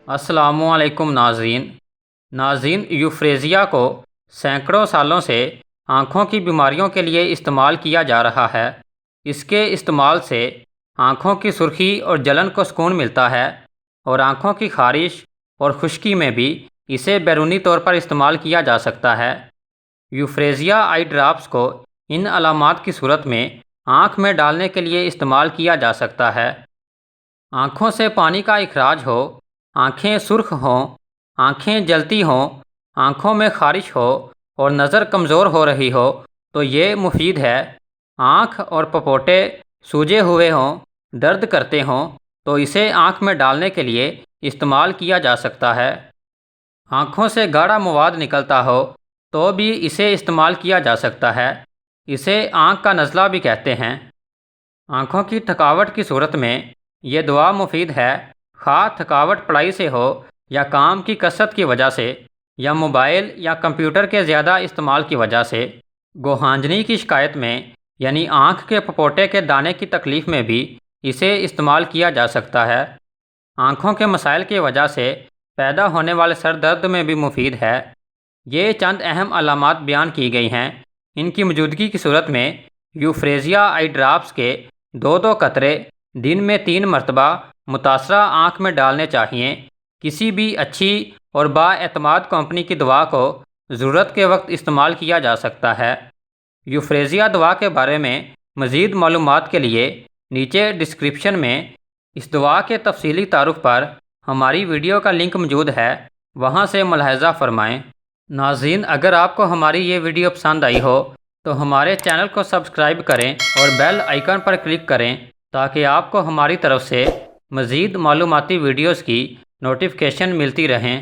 السلام علیکم ناظرین یوفریزیا کو سینکڑوں سالوں سے آنکھوں کی بیماریوں کے لیے استعمال کیا جا رہا ہے۔ اس کے استعمال سے آنکھوں کی سرخی اور جلن کو سکون ملتا ہے، اور آنکھوں کی خارش اور خشکی میں بھی اسے بیرونی طور پر استعمال کیا جا سکتا ہے۔ یوفریزیا آئی ڈراپس کو ان علامات کی صورت میں آنکھ میں ڈالنے کے لیے استعمال کیا جا سکتا ہے۔ آنکھوں سے پانی کا اخراج ہو، آنکھیں سرخ ہوں، آنکھیں جلتی ہوں، آنکھوں میں خارش ہو اور نظر کمزور ہو رہی ہو تو یہ مفید ہے۔ آنکھ اور پپوٹے سوجے ہوئے ہوں، درد کرتے ہوں تو اسے آنکھ میں ڈالنے کے لیے استعمال کیا جا سکتا ہے۔ آنکھوں سے گاڑھا مواد نکلتا ہو تو بھی اسے استعمال کیا جا سکتا ہے۔ اسے آنکھ کا نزلہ بھی کہتے ہیں۔ آنکھوں کی تھکاوٹ کی صورت میں یہ دوا مفید ہے، خواہ تھکاوٹ پڑھائی سے ہو یا کام کی کثرت کی وجہ سے یا موبائل یا کمپیوٹر کے زیادہ استعمال کی وجہ سے۔ گوہانجنی کی شکایت میں یعنی آنکھ کے پپوٹے کے دانے کی تکلیف میں بھی اسے استعمال کیا جا سکتا ہے۔ آنکھوں کے مسائل کی وجہ سے پیدا ہونے والے سر درد میں بھی مفید ہے۔ یہ چند اہم علامات بیان کی گئی ہیں۔ ان کی موجودگی کی صورت میں یوفریزیا آئی ڈراپس کے 2 قطرے دن میں 3 مرتبہ متاثرہ آنکھ میں ڈالنے چاہئیں۔ کسی بھی اچھی اور بااعتماد کمپنی کی دوا کو ضرورت کے وقت استعمال کیا جا سکتا ہے۔ یوفریزیا دوا کے بارے میں مزید معلومات کے لیے نیچے ڈسکرپشن میں اس دوا کے تفصیلی تعارف پر ہماری ویڈیو کا لنک موجود ہے، وہاں سے ملاحظہ فرمائیں۔ ناظرین، اگر آپ کو ہماری یہ ویڈیو پسند آئی ہو تو ہمارے چینل کو سبسکرائب کریں اور بیل آئیکن پر کلک کریں تاکہ آپ کو ہماری طرف سے مزید معلوماتی ویڈیوز کی نوٹیفیکیشن ملتی رہیں۔